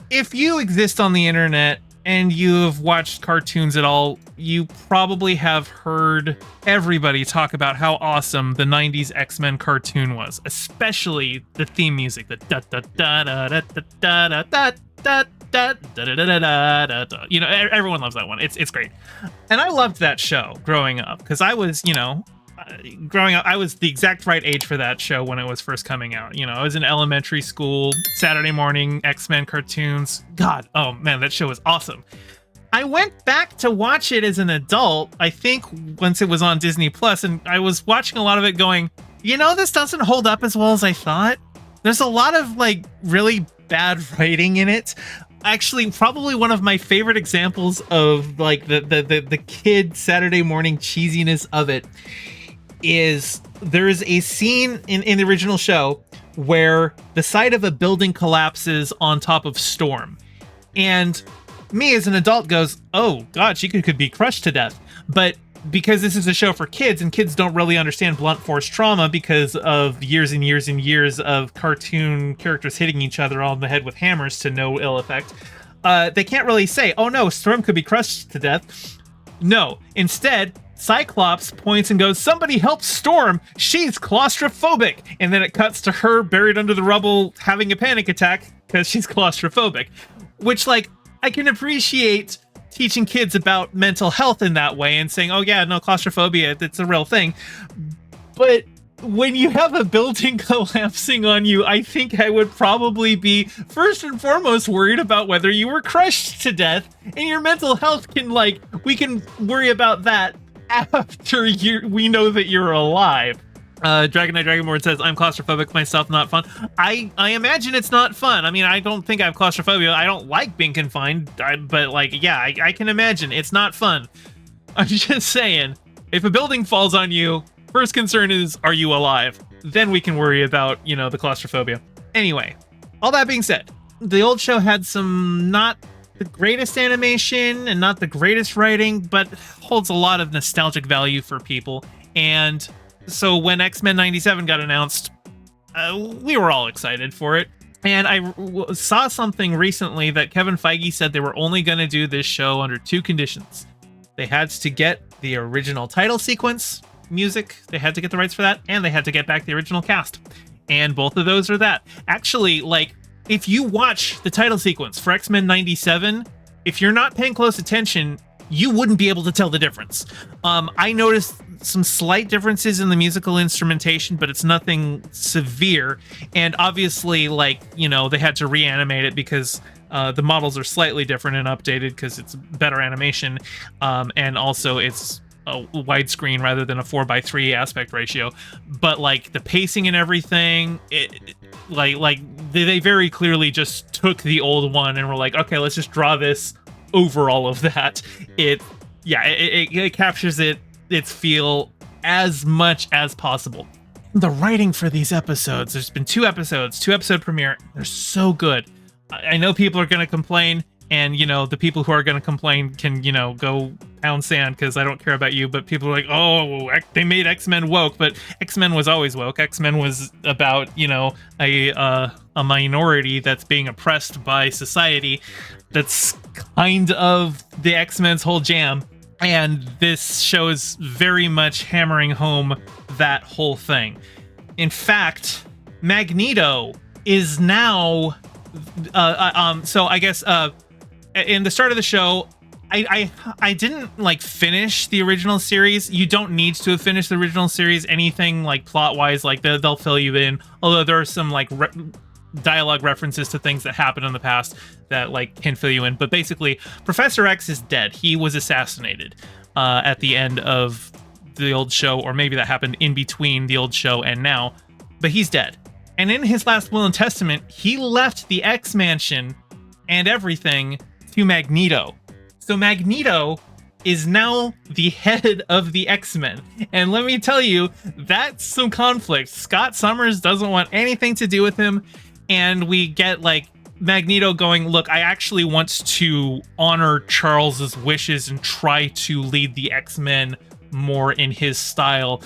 if you exist on the internet and you've watched cartoons at all, you probably have heard everybody talk about how awesome the 90s X-Men cartoon was, especially the theme music, the da da da da da da da da da da da da da da. You know, everyone loves that one. It's great. And I loved that show growing up because I was, growing up, I was the exact right age for that show when it was first coming out. You know, I was in elementary school, Saturday morning, X-Men cartoons. God, oh man, that show was awesome. I went back to watch it as an adult, I think once it was on Disney Plus, and I was watching a lot of it going, this doesn't hold up as well as I thought. There's a lot of like really bad writing in it. Actually, probably one of my favorite examples of like the kid Saturday morning cheesiness of it is there is a scene in the original show where the side of a building collapses on top of Storm. And me as an adult goes, oh god, she could be crushed to death. But because this is a show for kids and kids don't really understand blunt force trauma because of years and years and years of cartoon characters hitting each other on the head with hammers to no ill effect, they can't really say, oh no, Storm could be crushed to death. No, instead, Cyclops points and goes, somebody help Storm, she's claustrophobic. And then it cuts to her buried under the rubble having a panic attack because she's claustrophobic. Which, like, I can appreciate teaching kids about mental health in that way and saying, oh yeah, no, claustrophobia, it's a real thing. But when you have a building collapsing on you, I think I would probably be first and foremost worried about whether you were crushed to death, and your mental health we can worry about that after we know that you're alive. Dragon Knight Dragonborn says, I'm claustrophobic myself, not fun. I imagine it's not fun. I mean, I don't think I have claustrophobia. I don't like being confined, but I can imagine it's not fun. I'm just saying, if a building falls on you, first concern is, are you alive? Then we can worry about, the claustrophobia. Anyway, all that being said, the old show had some not the greatest animation and not the greatest writing, but holds a lot of nostalgic value for people. And so when X-Men 97 got announced, we were all excited for it. And I saw something recently that Kevin Feige said they were only going to do this show under two conditions. They had to get the original title sequence music, they had to get the rights for that, and they had to get back the original cast. And both of those are that. Actually, if you watch the title sequence for X-Men 97, if you're not paying close attention, you wouldn't be able to tell the difference. I noticed some slight differences in the musical instrumentation, but it's nothing severe. And obviously, they had to reanimate it because the models are slightly different and updated because it's better animation. And also it's a widescreen rather than a 4:3 aspect ratio. But the pacing and everything, they very clearly just took the old one and were like, okay, let's just draw this over all of that. It captures its feel as much as possible. The writing for these episodes, there's been two episode premiere, they're so good. I know people are going to complain, and the people who are going to complain can go pound sand because I don't care about you, but people are like, oh, they made X-Men woke, but X-Men was always woke. X-Men was about a minority that's being oppressed by society. That's kind of the X-Men's whole jam. And this show is very much hammering home that whole thing. In fact, Magneto is now... so I guess in the start of the show, I didn't finish the original series. You don't need to have finished the original series. Anything plot-wise, they'll fill you in. Although there are some dialogue references to things that happened in the past that can fill you in. But basically, Professor X is dead. He was assassinated at the end of the old show, or maybe that happened in between the old show and now, but he's dead. And in his last will and testament, he left the X-Mansion and everything to Magneto. So Magneto is now the head of the X-Men. And let me tell you, that's some conflict. Scott Summers doesn't want anything to do with him. And we get Magneto going, look, I actually want to honor Charles's wishes and try to lead the X-Men more in his style,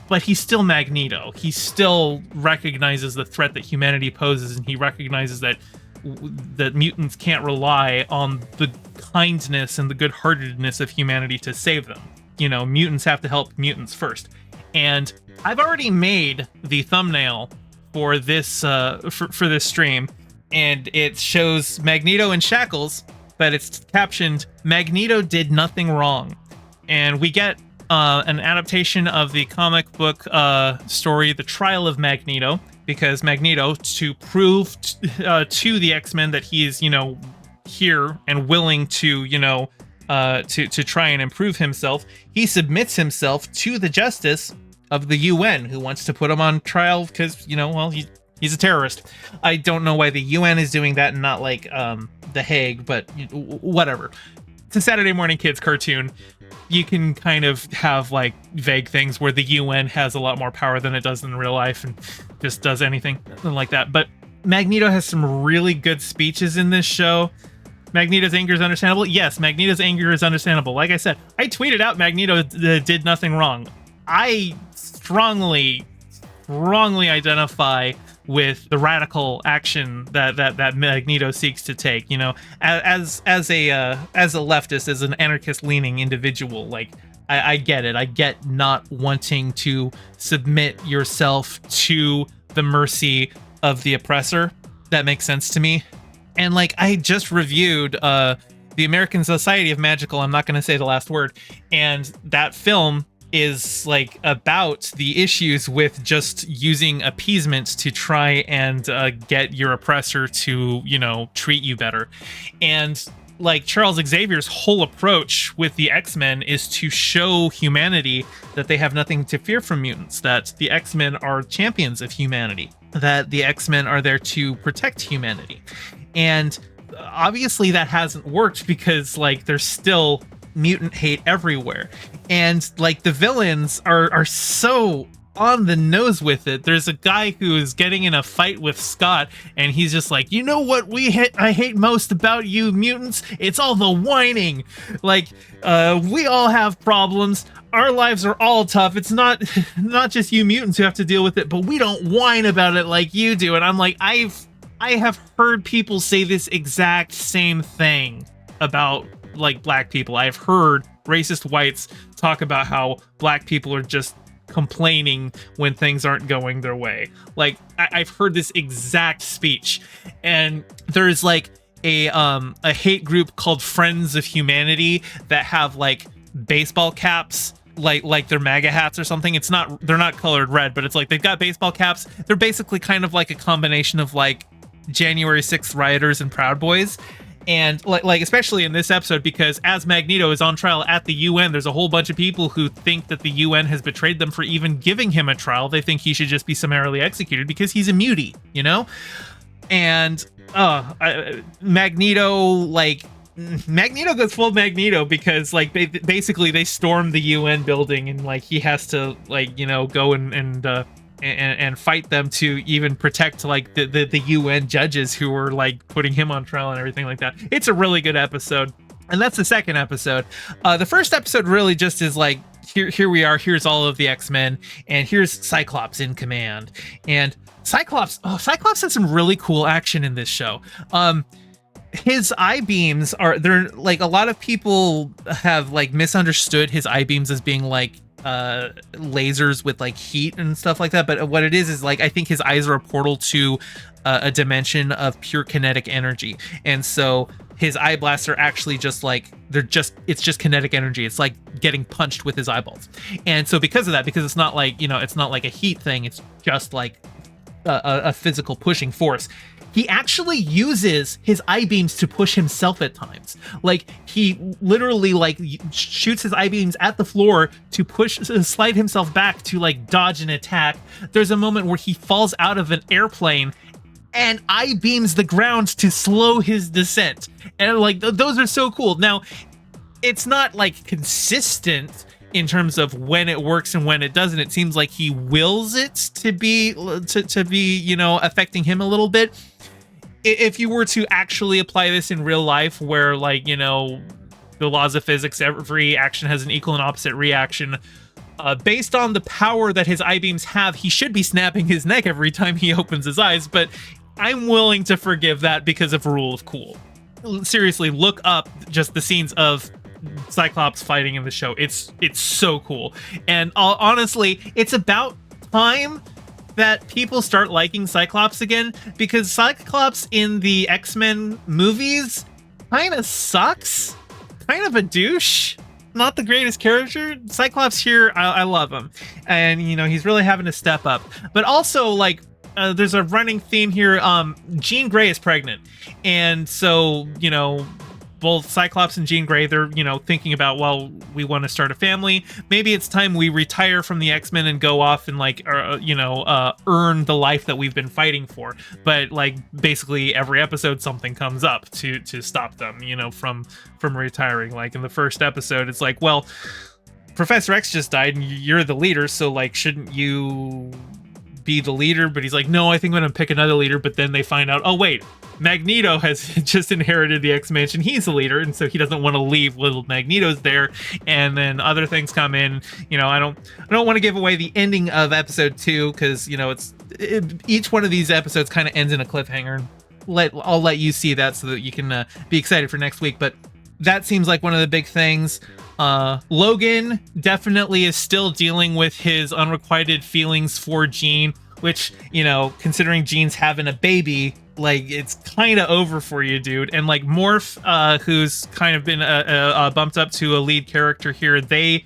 but he's still Magneto. He still recognizes the threat that humanity poses, and he recognizes that that mutants can't rely on the kindness and the good-heartedness of humanity to save them. You know, mutants have to help mutants first. And I've already made the thumbnail for this for this stream, and it shows Magneto in shackles, but it's captioned "Magneto did nothing wrong," and we get an adaptation of the comic book story, The Trial of Magneto, because Magneto, to prove to the X-Men that he is, you know, here and willing to, you know, to try and improve himself, he submits himself to the justice of the UN, who wants to put him on trial because, you know, well, he's a terrorist. I don't know why the UN is doing that and not like The Hague, but whatever. It's a Saturday Morning Kids cartoon. You can kind of have like vague things where the UN has a lot more power than it does in real life and just does anything like that. But Magneto has some really good speeches in this show. Magneto's anger is understandable. Yes, Magneto's anger is understandable. Like I said, I tweeted out Magneto did nothing wrong. I strongly identify with the radical action that Magneto seeks to take. You know, as a leftist, as an anarchist-leaning individual, like I get it. I get not wanting to submit yourself to the mercy of the oppressor. That makes sense to me. And like I just reviewed the American Society of Magical. I'm not going to say the last word, and that film is like about the issues with just using appeasement to try and get your oppressor to, you know, treat you better. And like Charles Xavier's whole approach with the X-Men is to show humanity that they have nothing to fear from mutants, that the X-Men are champions of humanity, that the X-Men are there to protect humanity. And obviously that hasn't worked because like there's still mutant hate everywhere, and like the villains are so on the nose with it. There's a guy who is getting in a fight with Scott, and he's just like, you know what I hate most about you mutants? It's all the whining. Like we all have problems. Our lives are all tough. It's not just you mutants who have to deal with it, but we don't whine about it like you do. And I'm like, I have heard people say this exact same thing about like black people. I've heard racist whites talk about how black people are just complaining when things aren't going their way. Like I've heard this exact speech, and there's like a hate group called Friends of Humanity that have like baseball caps, like they're MAGA hats or something. They're not colored red, but it's like they've got baseball caps. They're basically kind of like a combination of like January 6th rioters and Proud Boys. And like especially in this episode, because as Magneto is on trial at the UN, there's a whole bunch of people who think that the UN has betrayed them for even giving him a trial. They think he should just be summarily executed because he's a mutie, you know? And Magneto goes full Magneto because like basically they storm the UN building, and like he has to like, you know, go and fight them to even protect like the UN judges who were like putting him on trial and everything like that. It's a really good episode, and that's the second episode. The first episode really just is like, here we are, here's all of the X-Men, and here's Cyclops in command. And Cyclops had some really cool action in this show. His eye beams they're like, a lot of people have like misunderstood his eye beams as being like lasers with like heat and stuff like that, but what it is like, I think his eyes are a portal to a dimension of pure kinetic energy, and so his eye blasts are actually just like it's just kinetic energy. It's like getting punched with his eyeballs. And so because of that, because it's not like, you know, it's not like a heat thing, it's just like a physical pushing force, he actually uses his eye beams to push himself at times. Like he literally like shoots his eye beams at the floor to slide himself back to like dodge an attack. There's a moment where he falls out of an airplane and eye beams the ground to slow his descent. And like those are so cool. Now, it's not like consistent in terms of when it works and when it doesn't. It seems like he wills it to be, you know, affecting him a little bit. If you were to actually apply this in real life, where like, you know, the laws of physics, every action has an equal and opposite reaction, based on the power that his eye beams have, he should be snapping his neck every time he opens his eyes. But I'm willing to forgive that because of rule of cool. Seriously, look up just the scenes of Cyclops fighting in the show. It's so cool. And honestly, it's about time that people start liking Cyclops again, because Cyclops in the X-Men movies kind of sucks. Kind of a douche. Not the greatest character. Cyclops here, I love him. And, you know, he's really having to step up. But also, like, there's a running theme here. Jean Grey is pregnant. And so, you know, both Cyclops and Jean Grey, they're, you know, thinking about, well, we want to start a family. Maybe it's time we retire from the X-Men and go off and, like, earn the life that we've been fighting for. But, like, basically every episode something comes up to stop them, you know, from retiring. Like in the first episode, it's like, well, Professor X just died and you're the leader, so, like, shouldn't you be the leader? But he's like, no, I think I'm gonna pick another leader. But then they find out, oh wait, Magneto has just inherited the X-Mansion. He's the leader, and so he doesn't want to leave little Magneto's there. And then other things come in. You know, I don't want to give away the ending of episode 2, because, you know, each one of these episodes kind of ends in a cliffhanger. I'll let you see that so that you can be excited for next week. But that seems like one of the big things. Logan definitely is still dealing with his unrequited feelings for Jean, which, you know, considering Jean's having a baby, like, it's kind of over for you, dude. And, like, Morph, who's kind of been bumped up to a lead character here, they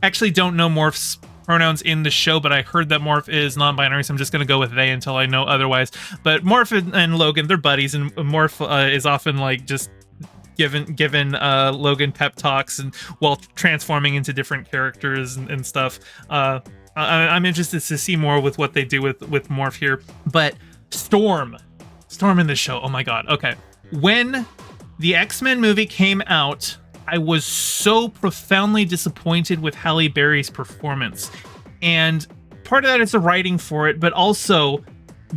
actually don't know Morph's pronouns in the show, but I heard that Morph is non-binary, so I'm just going to go with they until I know otherwise. But Morph and Logan, they're buddies, and Morph is often, like, just given Logan pep talks and while transforming into different characters and stuff. I'm interested to see more with what they do with Morph here. But Storm in this show, oh my god. Okay, when the X-Men movie came out, I was so profoundly disappointed with Halle Berry's performance, and part of that is the writing for it, but also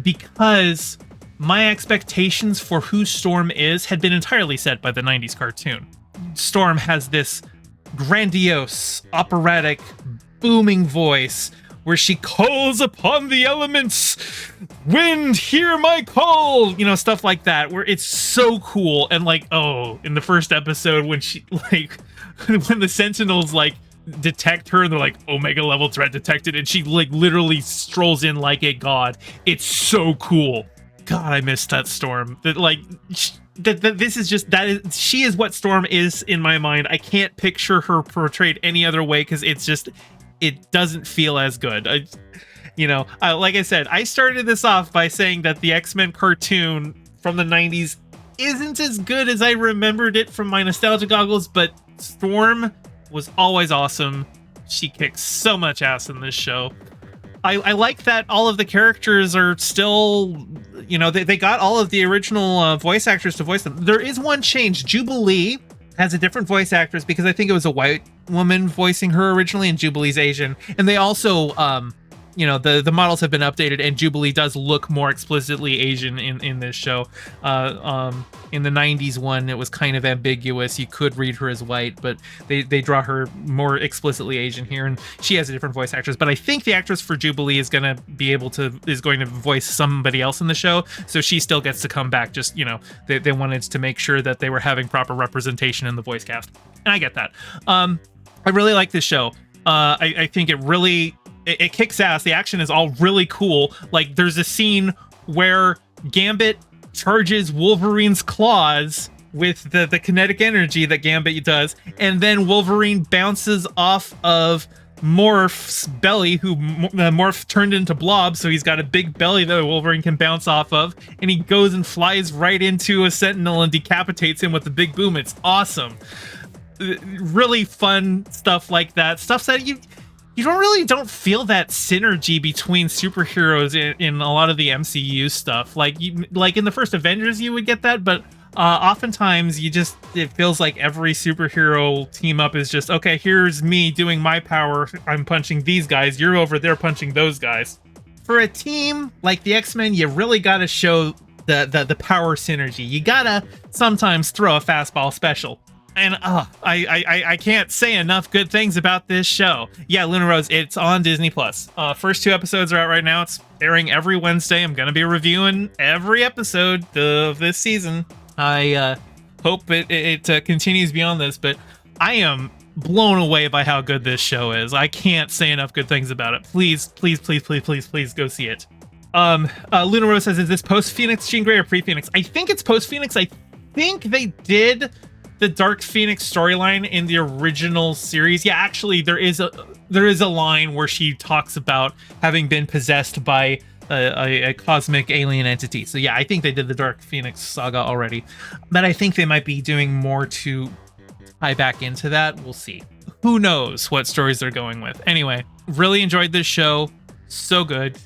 because my expectations for who Storm is had been entirely set by the 90s cartoon. Storm has this grandiose, operatic, booming voice where she calls upon the elements. Wind, hear my call! You know, stuff like that, where it's so cool. And, like, oh, in the first episode when she, like, when the Sentinels, like, detect her and they're like, Omega level threat detected, and she, like, literally strolls in like a god. It's so cool. God, I missed that Storm. That, like, this is just, that is, she is what Storm is in my mind. I can't picture her portrayed any other way, because it's just, it doesn't feel as good. Like I said, I started this off by saying that the X-Men cartoon from the 90s isn't as good as I remembered it from my nostalgia goggles, but Storm was always awesome. She kicks so much ass in this show. I like that all of the characters are still, you know, they got all of the original voice actors to voice them. There is one change. Jubilee has a different voice actress, because I think it was a white woman voicing her originally, and Jubilee's Asian. And they also, you know, the models have been updated, and Jubilee does look more explicitly Asian in this show. In the 90s one, it was kind of ambiguous. You could read her as white, but they draw her more explicitly Asian here, and she has a different voice actress. But I think the actress for Jubilee is going to voice somebody else in the show, so she still gets to come back. Just, you know, they wanted to make sure that they were having proper representation in the voice cast, and I get that. I really like this show. I think it kicks ass. The action is all really cool. Like, there's a scene where Gambit charges Wolverine's claws with the kinetic energy that Gambit does, and then Wolverine bounces off of Morph's belly, who Morph turned into Blob, so he's got a big belly that Wolverine can bounce off of, and he goes and flies right into a Sentinel and decapitates him with the big boom. It's awesome. Really fun stuff like that. Stuff that you don't feel that synergy between superheroes in a lot of the MCU stuff. Like in the first Avengers, you would get that, but oftentimes it feels like every superhero team up is just, okay, here's me doing my power. I'm punching these guys. You're over there punching those guys. For a team like the X-Men, you really got to show the power synergy. You gotta sometimes throw a fastball special. And I can't say enough good things about this show. Yeah, Luna Rose, it's on Disney Plus. First 2 episodes are out right now. It's airing every Wednesday. I'm going to be reviewing every episode of this season. I hope it continues beyond this, but I am blown away by how good this show is. I can't say enough good things about it. Please go see it. Luna Rose says, is this post-Phoenix Jean Grey or pre-Phoenix? I think it's post-Phoenix. I think they did the Dark Phoenix storyline in the original series. Yeah, actually, there is a line where she talks about having been possessed by a cosmic alien entity. So yeah, I think they did the Dark Phoenix saga already, but I think they might be doing more to tie back into that. We'll see. Who knows what stories they're going with. Anyway, really enjoyed this show. So good.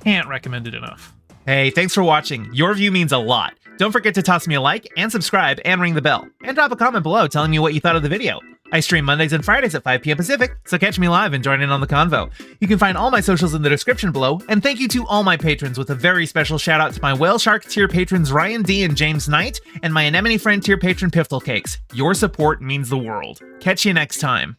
Can't recommend it enough. Hey, thanks for watching. Your view means a lot. Don't forget to toss me a like and subscribe and ring the bell. And drop a comment below telling me what you thought of the video. I stream Mondays and Fridays at 5 p.m. Pacific, so catch me live and join in on the convo. You can find all my socials in the description below, and thank you to all my patrons with a very special shout out to my Whale Shark tier patrons Ryan D and James Knight, and my Anemone Friend tier patron Piftle Cakes. Your support means the world. Catch you next time.